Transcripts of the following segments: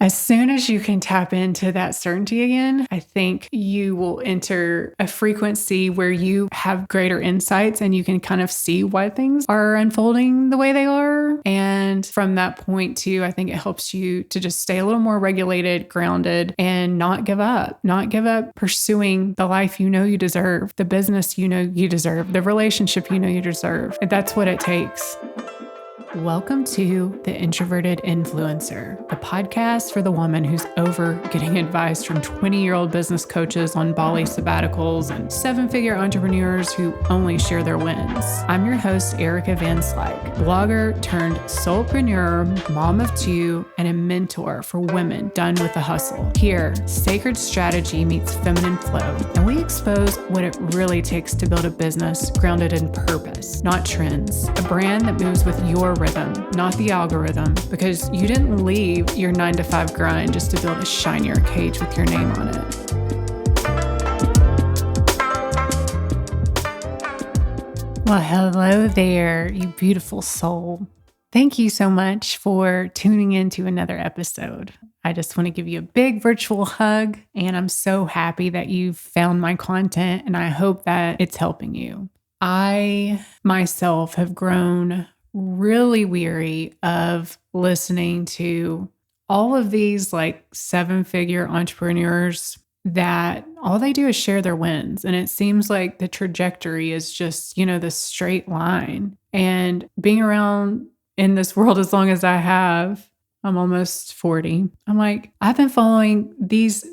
As soon as you can tap into that certainty again, I think you will enter a frequency where you have greater insights and you can kind of see why things are unfolding the way they are. And from that point too, I think it helps you to just stay a little more regulated, grounded, and not give up pursuing the life you know you deserve, the business you know you deserve, the relationship you know you deserve. That's what it takes. Welcome to The Introverted Influencer, the podcast for the woman who's over getting advice from 20-year-old business coaches on Bali sabbaticals and seven-figure entrepreneurs who only share their wins. I'm your host, Erica Van Slyke, blogger turned soulpreneur, mom of two, and a mentor for women done with the hustle. Here, sacred strategy meets feminine flow, and we expose what it really takes to build a business grounded in purpose, not trends, a brand that moves with your rhythm, not the algorithm, because you didn't leave your 9-to-5 grind just to build a shinier cage with your name on it. Well, hello there, you beautiful soul. Thank you so much for tuning in to another episode. I just want to give you a big virtual hug, and I'm so happy that you've found my content, and I hope that it's helping you. I myself have grown really weary of listening to all of these like seven-figure entrepreneurs that all they do is share their wins. And it seems like the trajectory is just, this straight line. And being around in this world as long as I have, I'm almost 40. I'm like, I've been following these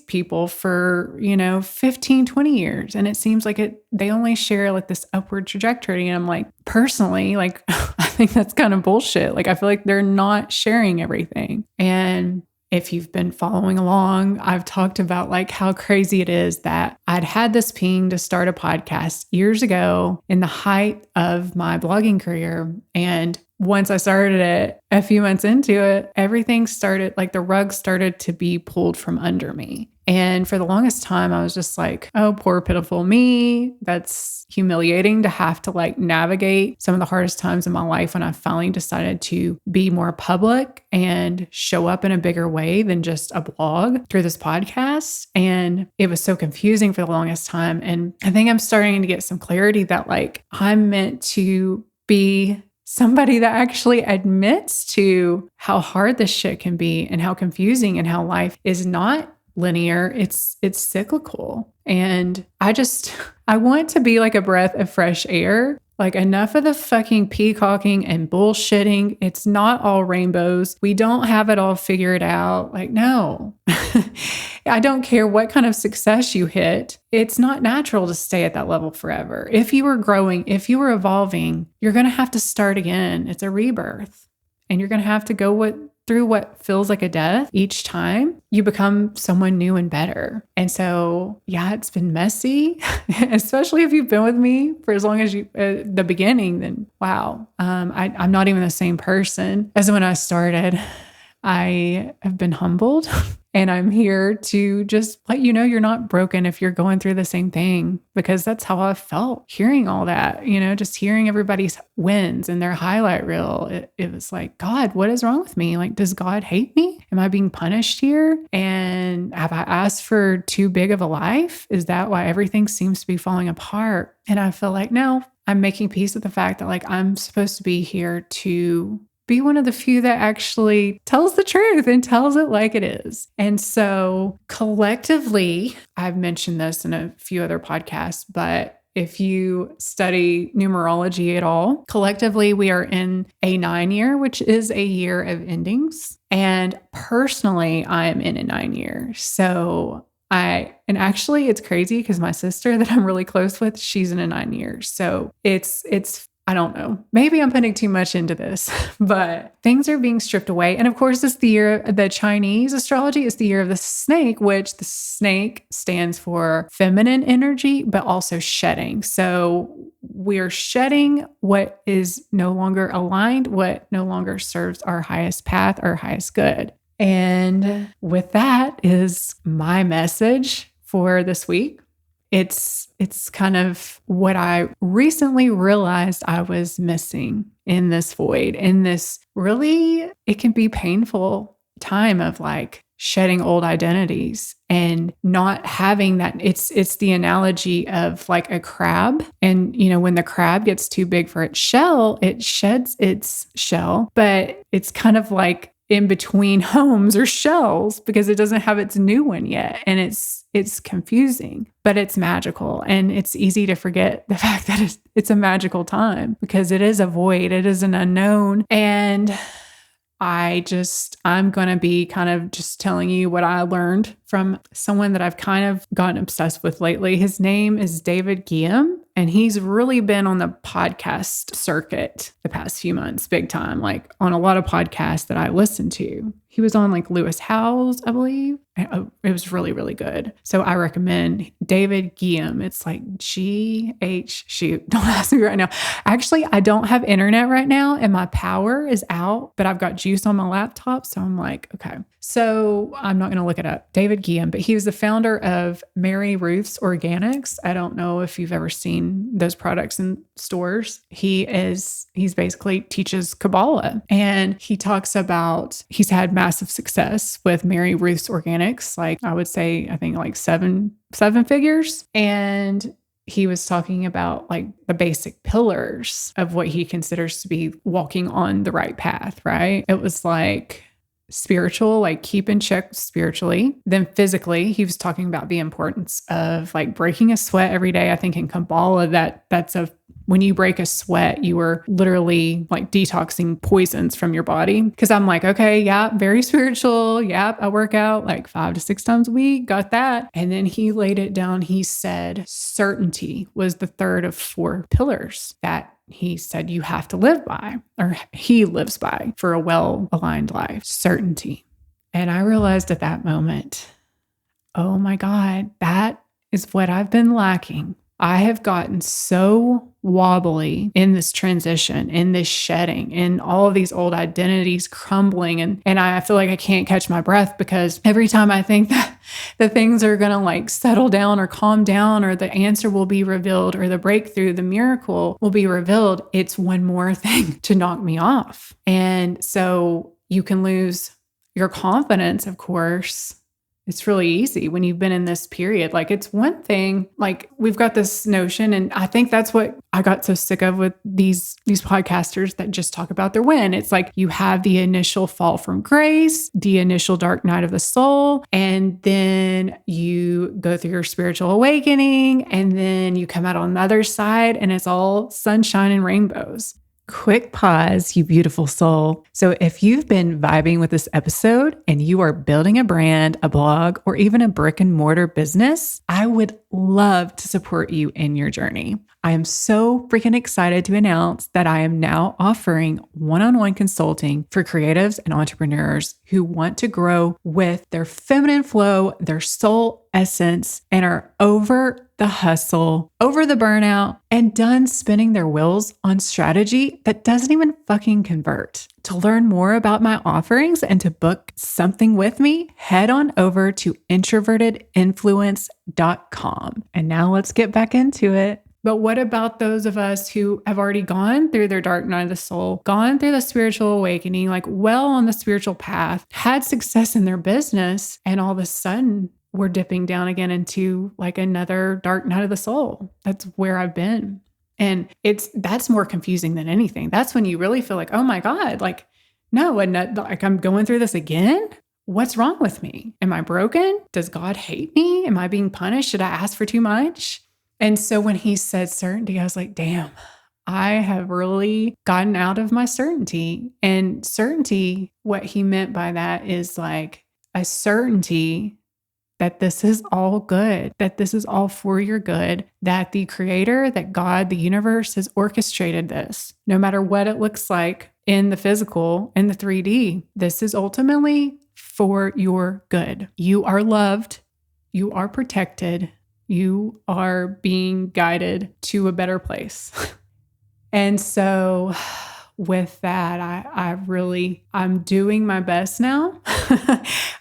people for, 15, 20 years. And it seems like they only share like this upward trajectory. And I'm like, personally, like, I think that's kind of bullshit. Like, I feel like they're not sharing everything. And if you've been following along, I've talked about like how crazy it is that I'd had this ping to start a podcast years ago in the height of my blogging career. And once I started it, a few months into it, everything started, like the rug started to be pulled from under me. And for the longest time, I was just like, oh, poor pitiful me. That's humiliating to have to like navigate some of the hardest times in my life when I finally decided to be more public and show up in a bigger way than just a blog through this podcast. And it was so confusing for the longest time. And I think I'm starting to get some clarity that like I'm meant to be somebody that actually admits to how hard this shit can be and how confusing and how life is not linear. It's cyclical. And I want to be like a breath of fresh air. Like enough of the fucking peacocking and bullshitting. It's not all rainbows. We don't have it all figured out. Like, no, I don't care what kind of success you hit. It's not natural to stay at that level forever. If you were growing, if you were evolving, you're going to have to start again. It's a rebirth. And you're going to have to go through what feels like a death each time you become someone new and better. And so, yeah, it's been messy, especially if you've been with me for as long as the beginning, then wow. I'm not even the same person as when I started. I have been humbled and I'm here to just let you know you're not broken if you're going through the same thing, because that's how I felt hearing all that, just hearing everybody's wins and their highlight reel. It was like, God, what is wrong with me? Like, does God hate me? Am I being punished here? And have I asked for too big of a life? Is that why everything seems to be falling apart? And I feel like, no, I'm making peace with the fact that like I'm supposed to be here to be one of the few that actually tells the truth and tells it like it is. And so collectively, I've mentioned this in a few other podcasts, but if you study numerology at all, collectively, we are in a 9-year, which is a year of endings. And personally, I am in a 9-year. So and actually it's crazy because my sister that I'm really close with, she's in a 9-year. So it's I don't know. Maybe I'm putting too much into this, but things are being stripped away. And of course, it's the year, the Chinese astrology is the year of the snake, which the snake stands for feminine energy, but also shedding. So we're shedding what is no longer aligned, what no longer serves our highest path, our highest good. And with that is my message for this week. It's kind of what I recently realized I was missing in this void, in this really, it can be painful time of like shedding old identities and not having that. It's the analogy of like a crab. And, when the crab gets too big for its shell, it sheds its shell, but it's kind of like in between homes or shells because it doesn't have its new one yet. And it's confusing, but it's magical. And it's easy to forget the fact that it's a magical time because it is a void. It is an unknown. And I'm going to be kind of just telling you what I learned from someone that I've kind of gotten obsessed with lately. His name is David Guillaume, and he's really been on the podcast circuit the past few months, big time, like on a lot of podcasts that I listen to. He was on like Lewis Howes, I believe. It was really, really good. So I recommend David Guillaume. It's like shoot, don't ask me right now. Actually, I don't have internet right now and my power is out, but I've got juice on my laptop. So I'm like, okay. So I'm not going to look it up. David Guillaume, but he was the founder of Mary Ruth's Organics. I don't know if you've ever seen those products in stores. He's basically teaches Kabbalah, and he talks about he's had massive success with Mary Ruth's Organics. Like I would say, I think like seven figures. And he was talking about like the basic pillars of what he considers to be walking on the right path, right? It was like spiritual, like keep in check spiritually. Then physically, he was talking about the importance of like breaking a sweat every day. I think in Kabbalah, when you break a sweat, you are literally like detoxing poisons from your body. Because I'm like, okay, yeah, very spiritual. Yep, I work out like 5 to 6 times a week. Got that. And then he laid it down. He said certainty was the third of 4 pillars that he said you have to live by, or he lives by for a well-aligned life. Certainty. And I realized at that moment, oh my God, that is what I've been lacking. I have gotten so wobbly in this transition, in this shedding, in all of these old identities crumbling. And I feel like I can't catch my breath because every time I think that the things are going to like settle down or calm down or the answer will be revealed or the breakthrough, the miracle will be revealed, it's one more thing to knock me off. And so you can lose your confidence, of course. It's really easy when you've been in this period. Like it's one thing, like we've got this notion, and I think that's what I got so sick of with these podcasters that just talk about their win. It's like you have the initial fall from grace, the initial dark night of the soul, and then you go through your spiritual awakening, and then you come out on the other side and it's all sunshine and rainbows. Quick pause, you beautiful soul. So if you've been vibing with this episode and you are building a brand, a blog, or even a brick and mortar business, I would love to support you in your journey. I am so freaking excited to announce that I am now offering one-on-one consulting for creatives and entrepreneurs who want to grow with their feminine flow, their soul essence, and are over the hustle, over the burnout, and done spinning their wheels on strategy that doesn't even fucking convert. To learn more about my offerings and to book something with me, head on over to introvertedinfluence.com. And now let's get back into it. But what about those of us who have already gone through their dark night of the soul, gone through the spiritual awakening, like well on the spiritual path, had success in their business, and all of a sudden we're dipping down again into like another dark night of the soul? That's where I've been. And that's more confusing than anything. That's when you really feel like, oh my God, like, no, and like I'm going through this again. What's wrong with me? Am I broken? Does God hate me? Am I being punished? Should I ask for too much? And so when he said certainty, I was like, damn, I have really gotten out of my certainty. And certainty, what he meant by that is like a certainty that this is all good, that this is all for your good, that the creator, that God, the universe has orchestrated this, no matter what it looks like in the physical, in the 3D, this is ultimately for your good. You are loved. You are protected. You are being guided to a better place. And so with that, I'm doing my best now.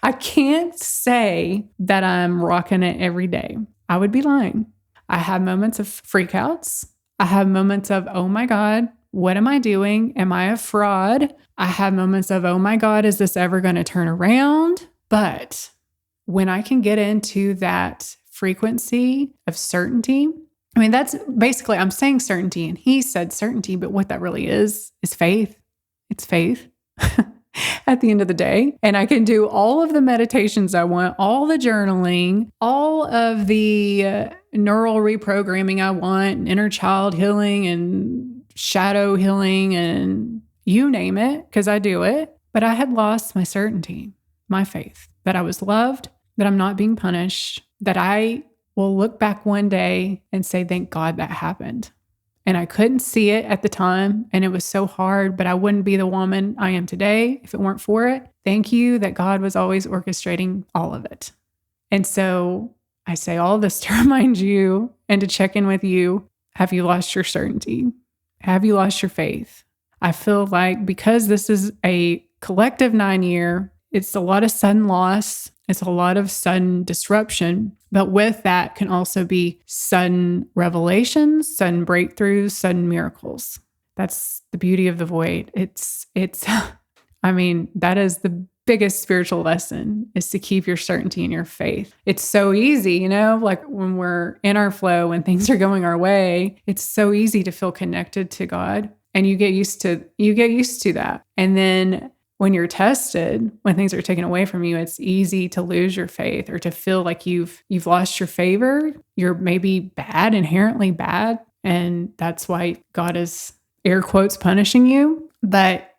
I can't say that I'm rocking it every day. I would be lying. I have moments of freakouts. I have moments of, oh my God, what am I doing? Am I a fraud? I have moments of, oh my God, is this ever going to turn around? But when I can get into that frequency of certainty, I mean, that's basically, I'm saying certainty, and he said certainty, but what that really is faith. It's faith at the end of the day. And I can do all of the meditations I want, all the journaling, all of the neural reprogramming I want, and inner child healing and shadow healing and you name it, because I do it. But I had lost my certainty, my faith, that I was loved, that I'm not being punished, that I will look back one day and say, thank God that happened. And I couldn't see it at the time, and it was so hard, but I wouldn't be the woman I am today if it weren't for it. Thank you that God was always orchestrating all of it. And so I say all this to remind you and to check in with you. Have you lost your certainty? Have you lost your faith? I feel like because this is a collective 9-year, it's a lot of sudden loss. It's a lot of sudden disruption, but with that can also be sudden revelations, sudden breakthroughs, sudden miracles. That's the beauty of the void. It's, I mean, that is the biggest spiritual lesson, is to keep your certainty in your faith. It's so easy, like when we're in our flow, when things are going our way, it's so easy to feel connected to God, and you get used to that. And then when you're tested, when things are taken away from you, it's easy to lose your faith or to feel like you've lost your favor. You're maybe bad, inherently bad. And that's why God is, air quotes, punishing you. But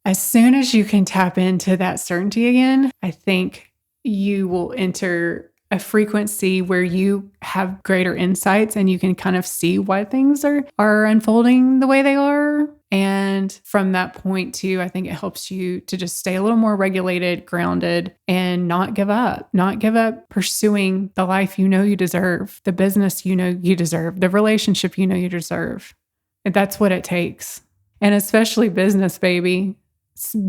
as soon as you can tap into that certainty again, I think you will enter a frequency where you have greater insights and you can kind of see why things are unfolding the way they are. And from that point too, I think it helps you to just stay a little more regulated, grounded, and not give up pursuing the life you know you deserve, the business you know you deserve, the relationship you know you deserve. And that's what it takes. And especially business, baby.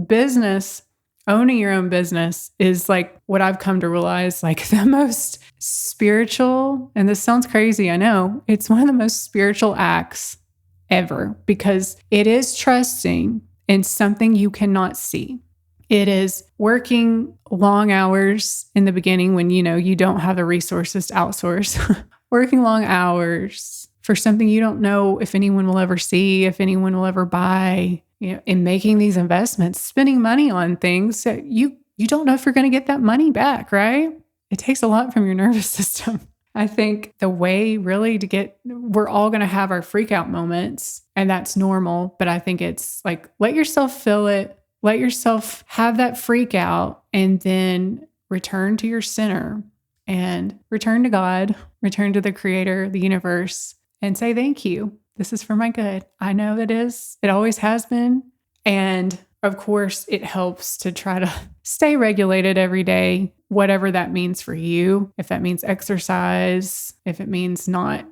Business, owning your own business is like what I've come to realize, like the most spiritual, and this sounds crazy, I know, it's one of the most spiritual acts ever, because it is trusting in something you cannot see. It is working long hours in the beginning when you don't have the resources to outsource, working long hours for something you don't know if anyone will ever see, if anyone will ever buy, in making these investments, spending money on things that you don't know if you're going to get that money back, right? It takes a lot from your nervous system. I think the way really we're all going to have our freak out moments, and that's normal. But I think it's like, let yourself feel it, let yourself have that freak out, and then return to your center and return to God, return to the creator, the universe, and say, thank you. This is for my good. I know it is. It always has been. And of course, it helps to try to stay regulated every day, whatever that means for you. If that means exercise, if it means not,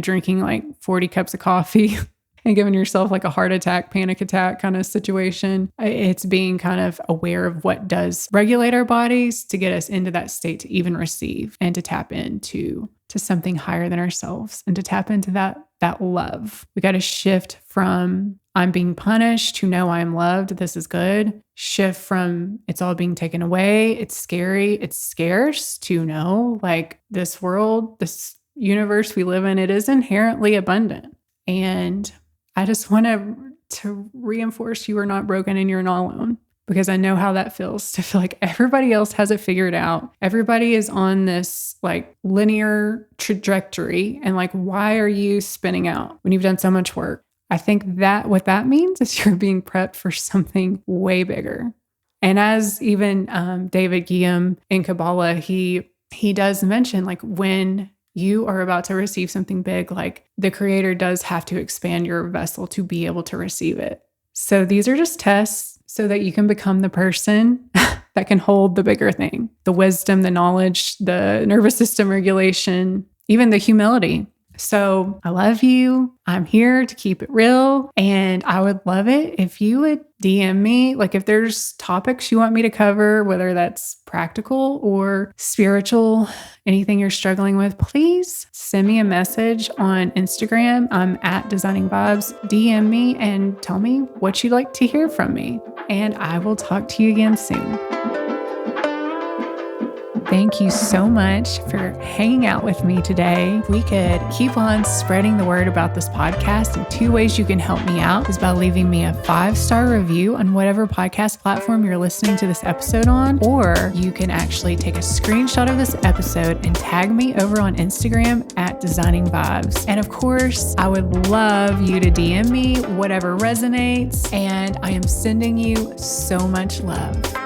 drinking like 40 cups of coffee and giving yourself like a heart attack, panic attack kind of situation. It's being kind of aware of what does regulate our bodies to get us into that state to even receive and to tap into something higher than ourselves and to tap into that love. We got to shift from I'm being punished to no, I'm loved. This is good. Shift from it's all being taken away. It's scary. It's scarce to no, like this world, this universe we live in, it is inherently abundant. And I just want to reinforce you are not broken and you're not alone, because I know how that feels to feel like everybody else has it figured out. Everybody is on this like linear trajectory. And like, why are you spinning out when you've done so much work? I think that what that means is you're being prepped for something way bigger. And as even David Guillaume in Kabbalah, he does mention like when you are about to receive something big, like the creator does have to expand your vessel to be able to receive it. So these are just tests so that you can become the person that can hold the bigger thing, the wisdom, the knowledge, the nervous system regulation, even the humility. So I love you. I'm here to keep it real. And I would love it if you would DM me. Like if there's topics you want me to cover, whether that's practical or spiritual, anything you're struggling with, please send me a message on Instagram. I'm at Designing Vibes. DM me and tell me what you'd like to hear from me. And I will talk to you again soon. Thank you so much for hanging out with me today. We could keep on spreading the word about this podcast. And 2 ways you can help me out is by leaving me a 5-star review on whatever podcast platform you're listening to this episode on, or you can actually take a screenshot of this episode and tag me over on Instagram at Designing Vibes. And of course, I would love you to DM me whatever resonates, and I am sending you so much love.